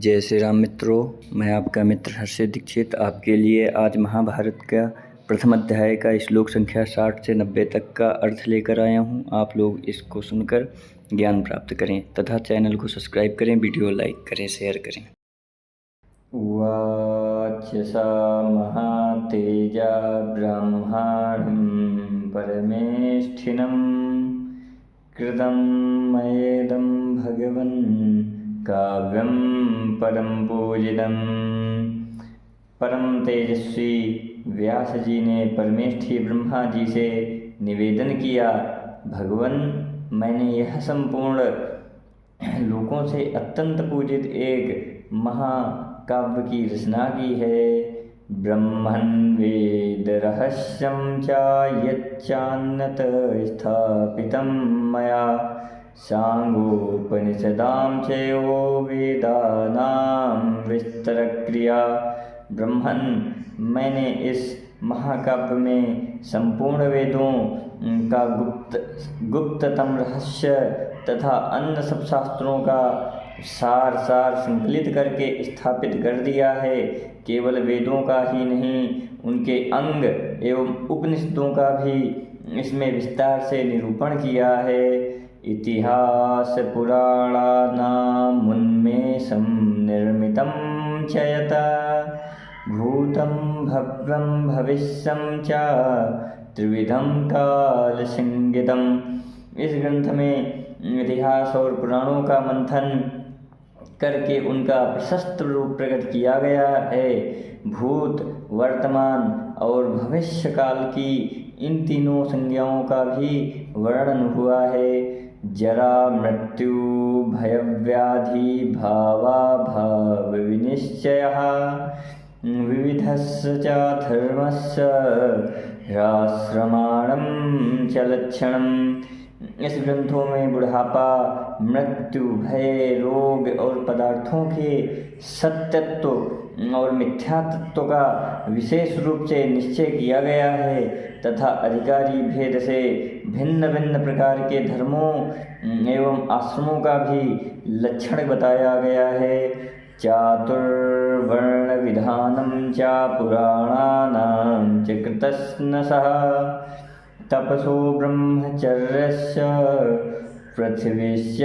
जय श्री राम मित्रों, मैं आपका मित्र हर्षित दीक्षित आपके लिए आज महाभारत का प्रथम अध्याय का श्लोक संख्या 60 से 90 तक का अर्थ लेकर आया हूँ। आप लोग इसको सुनकर ज्ञान प्राप्त करें तथा चैनल को सब्सक्राइब करें, वीडियो लाइक करें, शेयर करें। वाच्यसा महातेजा ब्रह्माणं परमेष्ठिनं कृतं मयेदं भगवन् काव्यं परम पूजितम्। परम तेजस्वी व्यास जी ने परमेष्ठी ब्रह्मा जी से निवेदन किया, भगवन, मैंने यह संपूर्ण लोकों से अत्यंत पूजित एक महाकाव्य की रचना की है। ब्रह्मन् वेद रहस्यं च यच्चान्यत् स्थापितं मया सांगोपनिषदां चैव वेदानां विस्तरक्रिया। ब्रह्मन्, मैंने इस महाकाव्य में संपूर्ण वेदों का गुप्ततम रहस्य तथा अन्य सब शास्त्रों का सार संकलित करके स्थापित कर दिया है। केवल वेदों का ही नहीं, उनके अंग एवं उपनिषदों का भी इसमें विस्तार से निरूपण किया है। इतिहास पुराणानां उन्मेषं निर्मितं च यथा भूतं भव्यं भविष्यं च त्रिविधं काल संगीतम्। इस ग्रंथ में इतिहास और पुराणों का मंथन करके उनका प्रशस्त रूप प्रकट किया गया है। भूत, वर्तमान और भविष्य काल की इन तीनों संज्ञाओं का भी वर्णन हुआ है। जरा मृत्यु भयव्याधि भावाभाव विनिश्चयः विविधस्य च धर्मस्य ह्रास्यमाणं च लक्षणम्। इस ग्रंथों में बुढ़ापा, मृत्यु, भय, रोग और पदार्थों के सत्यत्व और मिथ्यात्व का विशेष रूप से निश्चय किया गया है तथा अधिकारी भेद से भिन्न भिन्न प्रकार के धर्मों एवं आश्रमों का भी लक्षण बताया गया है। चातुर्वर्ण विधानं च पुराणानां च कृतस्नसः तपसो ब्रह्मचर्यस्य पृथिवीश्च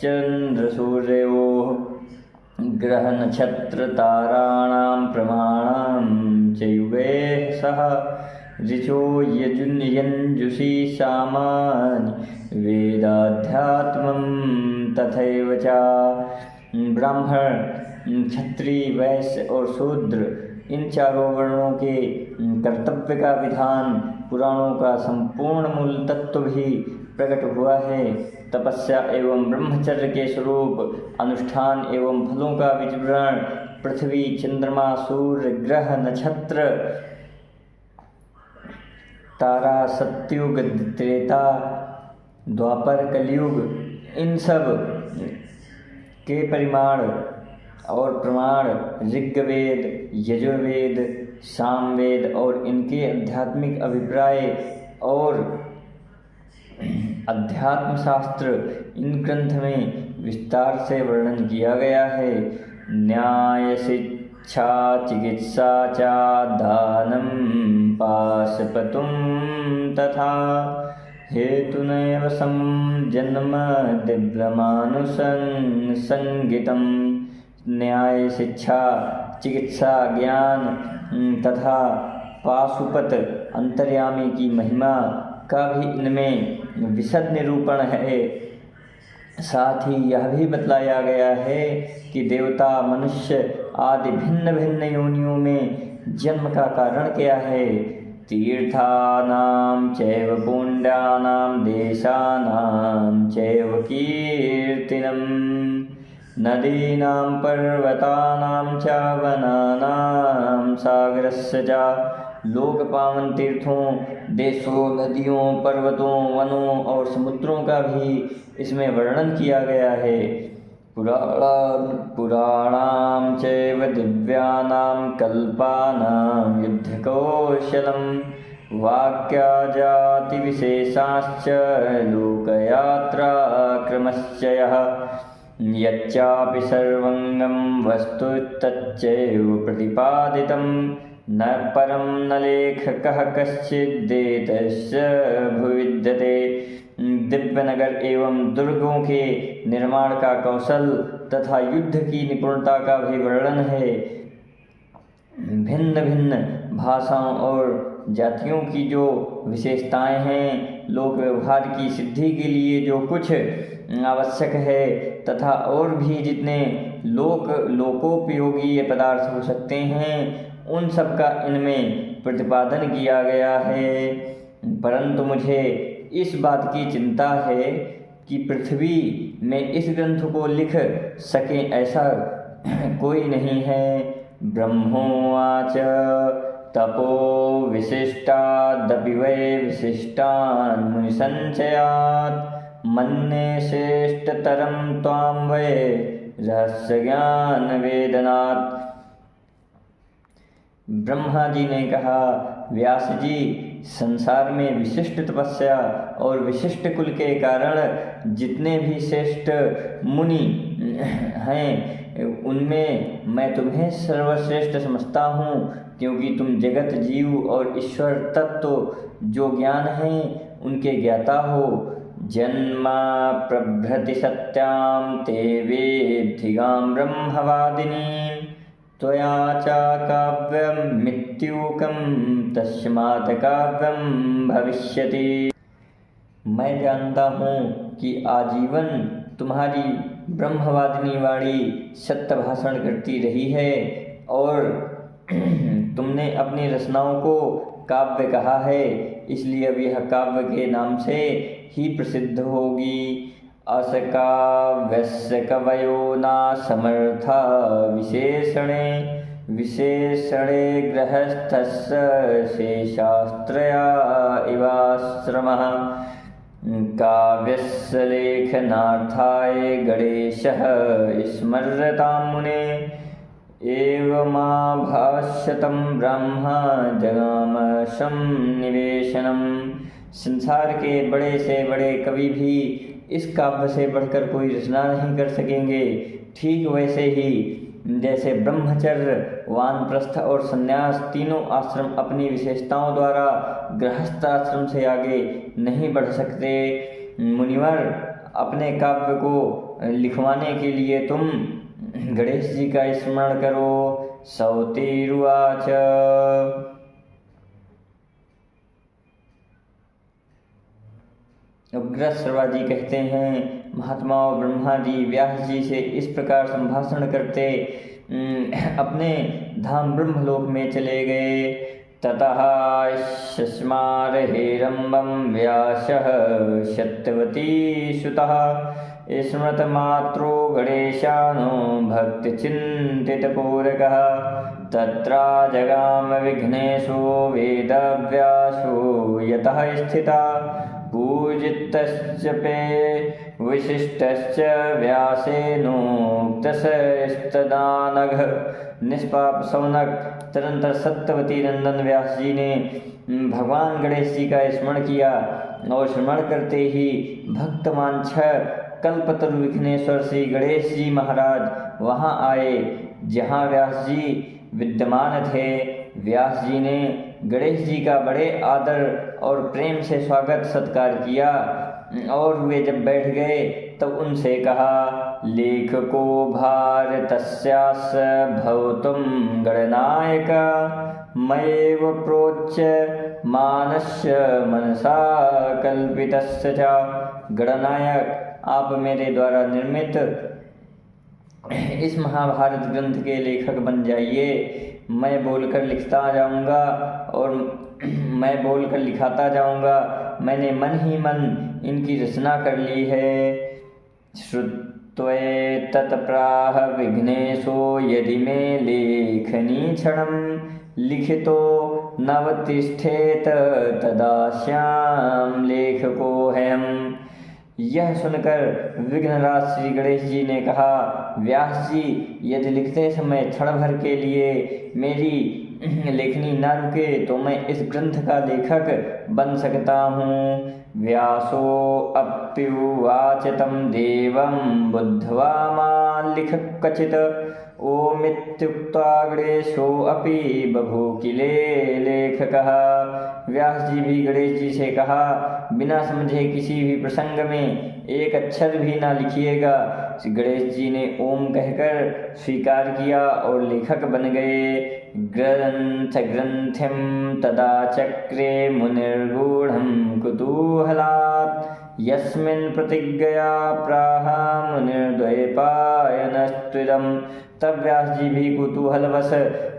चन्द्रसूर्योः ग्रह नक्षत्र ताराणां प्रमाणां च युगैः सह ऋचो यजुषी सामान्य वेदाध्यात्मं तथैव च। ब्राह्मण, क्षत्रिय, वैश्य और शूद्र इन चारों वर्णों के कर्तव्य का विधान, पुराणों का संपूर्ण मूल तत्व भी प्रकट हुआ है। तपस्या एवं ब्रह्मचर्य के स्वरूप, अनुष्ठान एवं फलों का विवरण, पृथ्वी, चंद्रमा, सूर्य, ग्रह, नक्षत्र, तारा, सतयुग, त्रेता, द्वापर, कलयुग, इन सब के परिमाण और प्रमाण, ऋग्वेद, यजुर्वेद, सामवेद और इनके आध्यात्मिक अभिप्राय और अध्यात्म शास्त्र इन ग्रंथ में विस्तार से वर्णन किया गया है। न्याय, शिक्षा, चिकित्सा च दानं पाशुपतुं तथा हेतुनैव जन्म दिव्यमानुषं संगीतम्। न्याय, शिक्षा, चिकित्सा, ज्ञान तथा पाशुपत अंतर्यामी की महिमा का भी इनमें विशद निरूपण है। साथ ही यह भी बतलाया गया है कि देवता, मनुष्य आदि भिन्न भिन्न योनियों में जन्म का कारण क्या है। तीर्थानां चैव पुण्यानां देशानां चैव कीर्तिनं नदीनां पर्वतानां च वनानां सागरस्य च। लोक पावन तीर्थों, देशों, नदियों, पर्वतों, वनों और समुद्रों का भी इसमें वर्णन किया गया है। पुराणां चैव दिव्यानां कल्पानां युद्धकौशलं वाक्या जाति विशेषाश्च लोकयात्रा क्रमश्चयः। यच्चापि सर्वंगं वस्तु तच्चैव प्रतिपादितं न परं न लेखकः कश्चिदेतस्य भुविद्यते। दिव्य नगर एवं दुर्गों के निर्माण का कौशल तथा युद्ध की निपुणता का भी वर्णन है। भिन्न भिन्न भाषाओं और जातियों की जो विशेषताएं हैं, लोक व्यवहार की सिद्धि के लिए जो कुछ आवश्यक है तथा और भी जितने लोकोपयोगी ये पदार्थ हो सकते हैं, उन सब का इनमें प्रतिपादन किया गया है। परंतु मुझे इस बात की चिंता है कि पृथ्वी में इस ग्रंथ को लिख सके ऐसा कोई नहीं है। ब्रह्मोवाच तपो विशिष्टादपि वै विशिष्टान् मुनिसञ्चयात् मन्ये श्रेष्ठतरं त्वां वै रहस्यज्ञान वेदनात्। ब्रह्मा जी ने कहा, व्यास जी, संसार में विशिष्ट तपस्या और विशिष्ट कुल के कारण जितने भी श्रेष्ठ मुनि हैं, उनमें मैं तुम्हें सर्वश्रेष्ठ समझता हूँ, क्योंकि तुम जगत, जीव और ईश्वर तत्व जो ज्ञान है उनके ज्ञाता हो। जन्मा प्रभृति सत्यां ते वेद्धिगां ब्रह्मवादिनीं त्वया च काव्यं मृत्युकं तस्मात् काव्यं भविष्यति। मैं जानता हूँ कि आजीवन तुम्हारी ब्रह्मवादिनी वाणी सत्य भाषण करती रही है और तुमने अपनी रचनाओं को काव्य कहा है, इसलिए अब यह काव्य के नाम से ही प्रसिद्ध होगी। असकाव्यस्य कवयो न समर्था विशेषणे गृहस्थस्य शेषास्त्रया इवाश्रमः। काव्यस्य लेखनार्थाय गणेशः स्मर्यतां मुने एवमाभाष्यतं ब्रह्मा जगाम संनिवेशनम्। संसार के बड़े से बड़े कवि भी इस काव्य से बढ़कर कोई रचना नहीं कर सकेंगे। ठीक वैसे ही जैसे ब्रह्मचर्य, वानप्रस्थ और संन्यास तीनों आश्रम अपनी विशेषताओं द्वारा गृहस्थ आश्रम से आगे नहीं बढ़ सकते। मुनिवर, अपने काव्य को लिखवाने के लिए तुम गणेश जी का स्मरण करो। सौतिरुवाच उग्रश्रवा जी कहते हैं, महात्माओं, ब्रह्मा जी व्यास जी से इस प्रकार संभाषण करते अपने धाम ब्रह्मलोक में चले गए। ततः शस्मार हेरम्बं व्यासः सत्यवती सुतः स्मृतमात्रो गणेशानो भक्तिचिन्तितपूरकः। तत्रा जगाम विघ्नेशो वेदव्यासो यतः स्थिता पूजितश्च पे विशिष्टश्च व्यासेनोक्तस्तदानघ। निष्पाप सौनक तदंतर सत्यवती नंदन व्यास जी ने भगवान गणेश जी का स्मरण किया और स्मरण करते ही भक्तवांछ कल्पतरु विघ्नेश्वर श्री गणेश जी महाराज वहाँ आए जहाँ व्यास जी विद्यमान थे। व्यास जी ने गणेश जी का बड़े आदर और प्रेम से स्वागत सत्कार किया और वे जब बैठ गए तब उनसे कहा, लेखको भारतस्यास भवतुम गणनायक मयेव प्रोच्य मानस्य मनसा कल्पितस्य च। गणनायक, आप मेरे द्वारा निर्मित इस महाभारत ग्रंथ के लेखक बन जाइए। मैं बोलकर लिखता जाऊंगा और मैं बोलकर लिखाता जाऊंगा। मैंने मन ही मन इनकी रचना कर ली है। श्रुत्वैतत् प्राह विघ्नेशो यदि मे लेखनी क्षणं लिखितो नवतिष्ठेत तदास्याम लेखको हम। यह सुनकर विघ्नराज श्री गणेश जी ने कहा, व्यास जी, यदि लिखते समय क्षण भर के लिए मेरी लेखनी न रुके तो मैं इस ग्रंथ का लेखक बन सकता हूँ। व्यासो कमप्युवाच तं देवं बुद्ध्वा माल्लिख क्वचित्। ओमित्युक्त्वा गणेशोऽपि बभूकिले लेखकः। व्यास जी भी गणेश जी से कहा, बिना समझे किसी भी प्रसंग में एक अक्षर भी ना लिखिएगा। गणेश जी ने ओम कहकर स्वीकार किया और लेखक बन गए। ग्रंथिम तदा चक्रे मुनिर्गूढ़ं कुतूहलात्। यस्मिन् प्रतिज्ञया प्राह मुनिर्द्वैपायनस्त्विदम्। तब व्यास जी भी कुतूहलवश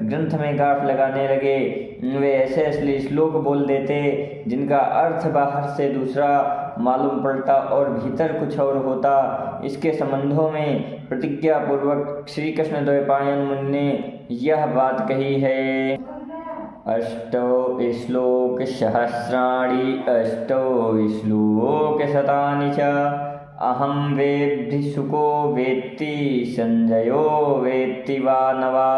ग्रंथ में गांठ लगाने लगे। वे ऐसे ऐसे श्लोक बोल देते जिनका अर्थ बाहर से दूसरा मालूम पड़ता और भीतर कुछ और होता। इसके संबंधों में प्रतिज्ञा पूर्वक श्री कृष्ण द्वैपायन मुनि ने यह बात कही है। अष्टौ श्लोक सहस्राणि अष्टौ श्लोक शतानि च। अहं वेद्मि शुको वेत्ति संजयो वेत्ति वा न वा।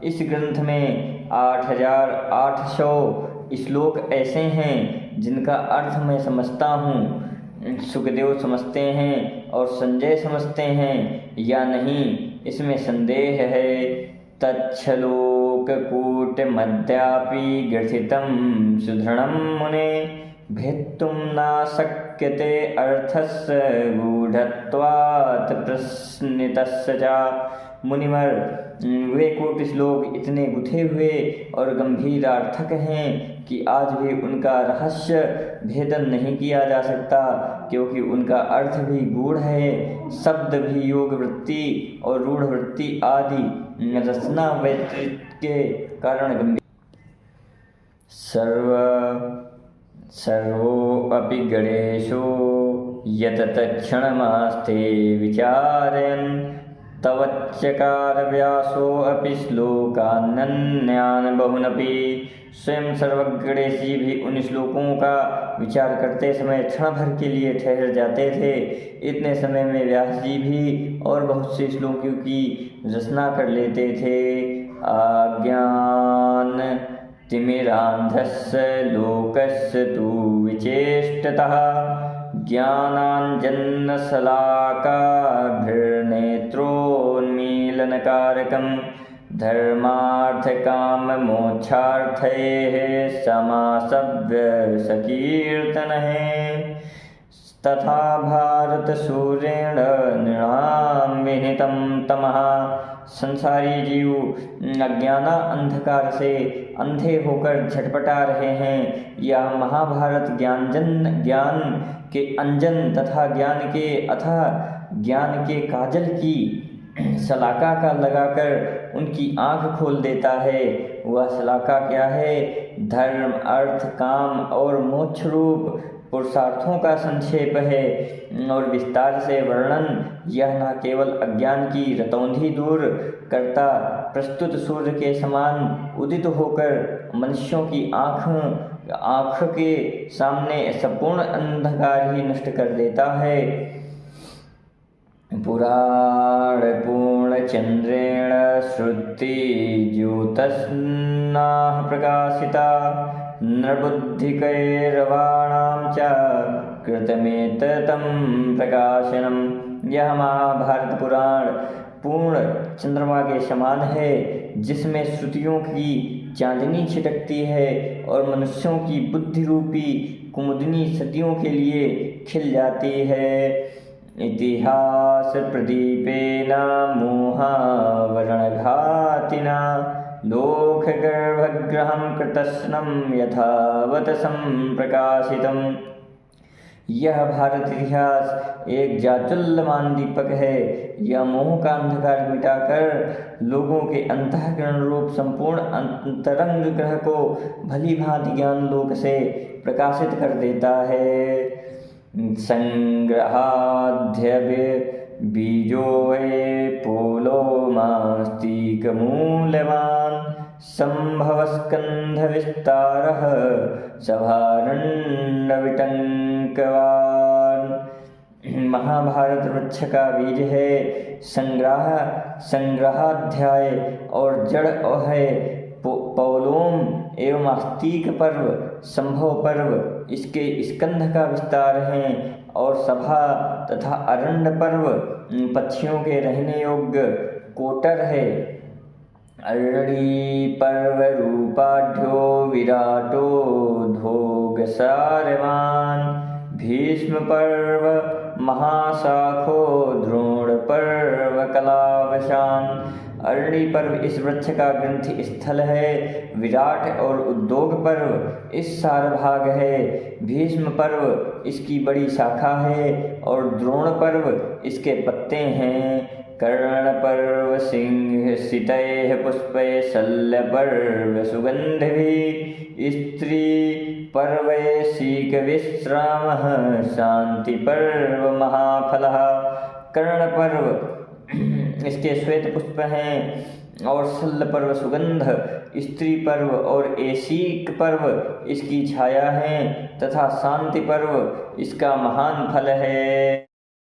इस ग्रंथ में 8800 श्लोक ऐसे हैं जिनका अर्थ मैं समझता हूँ, सुखदेव समझते हैं और संजय समझते हैं या नहीं, इसमें संदेह है। तच्छलोककूटमद्यापि ग्रथितं सुदृढं मुने। भेत्तुं न शक्यते अर्थस्य गूढ़त्वात् प्रश्नितस्य च। मुनिवर, वे कूट श्लोक इतने गुथे हुए और गंभीर अर्थक हैं कि आज भी उनका रहस्य भेदन नहीं किया जा सकता, क्योंकि उनका अर्थ भी गूढ़ है। शब्द भी योग वृत्ति और रूढ़ वृत्ति आदि रचना वैतरिक के कारण गंभीर। सर्वोऽपि गणेशो यततक्षणमास्ते विचारयन्। तवच्चकार व्यासोऽपि श्लोकान्यन्यान् बहुनपि। स्वयं सर्वज्ञ गणेश जी भी उन श्लोकों का विचार करते समय क्षण भर के लिए ठहर जाते थे। इतने समय में व्यास जी भी और बहुत से श्लोकों की रचना कर लेते थे। अज्ञान तिमिरान्धस्य लोकस्य तु विचेष्टतः। ज्ञानाञ्जनशलाकाभिर्नेत्रोन्मीलनकारकं। धर्मार्थकाममोक्षार्थैः समासव्यसकीर्तनैः। तथा भारतसूर्येण नृणां विहितं तमः। संसारी जीव अज्ञाना अंधकार से अंधे होकर झटपटा रहे हैं। यह महाभारत ज्ञान के अंजन तथा ज्ञान के काजल की शलाका का लगाकर उनकी आंख खोल देता है। वह शलाका क्या है? धर्म, अर्थ, काम और मोक्ष रूप पुरुषार्थों का संक्षेप है और विस्तार से वर्णन यह न केवल अज्ञान की रतौंधी दूर करता, प्रस्तुत सूर्य के समान उदित होकर मनुष्यों की आँख के सामने संपूर्ण अंधकार ही नष्ट कर देता है। पुराण पूर्ण चंद्रेण श्रुति ज्योत्स्नाः प्रकाशिता। नृबुद्धिकैरवाणां च कृतमेततं प्रकाशनम्। यह महाभारत पुराण पूर्ण चंद्रमा के समान है, जिसमें श्रुतियों की चांदनी छिटकती है और मनुष्यों की बुद्धि रूपी कुमुदनी सदियों के लिए खिल जाती है। इतिहास प्रदीपेन मोहावरणघातिना लोकगर्भग्रहं कृतस्नं यथावत् संप्रकाशितम्। यह भारत इतिहास एक जाज्वल्यमान दीपक है। यह मोह का अंधकार मिटाकर लोगों के अंतःकरण रूप संपूर्ण अंतरंग ग्रह को भली भांति ज्ञान लोक से प्रकाशित कर देता है। संग्रहाध्य बीजो पोलो मास्तिकमूल्यवान्। संभवस्कंध विस्तारः सभारण्डविटंकवान्। महाभारत वृक्ष का बीज है। संग्रहाध्याय और जड़ है। पौलोम एवं आस्तिक पर्व, संभव पर्व इसके स्कंध का विस्तार है और सभा तथा अरण्य पर्व पक्षियों के रहने योग्य कोटर है। अरणी पर्व रूपाढ्यो विराटो धोगसारवान, भीष्म पर्व महाशाखो द्रोण पर्व कलावशान। अरणी पर्व इस वृक्ष का ग्रंथि स्थल है, विराट और उद्योग पर्व इस सारभाग है, भीष्म पर्व इसकी बड़ी शाखा है और द्रोण पर्व इसके पत्ते हैं। कर्ण पर्व सिंह सितैः पुष्पैः, शल्य पर्व सुगन्धिभिः, स्त्री पर्व शीक विश्रामः, शांति पर्व महाफलः। कर्ण पर्व इसके श्वेत पुष्प हैं और शल्य पर्व सुगंध, स्त्री पर्व और एशीक पर्व इसकी छाया है तथा शांति पर्व इसका महान फल है।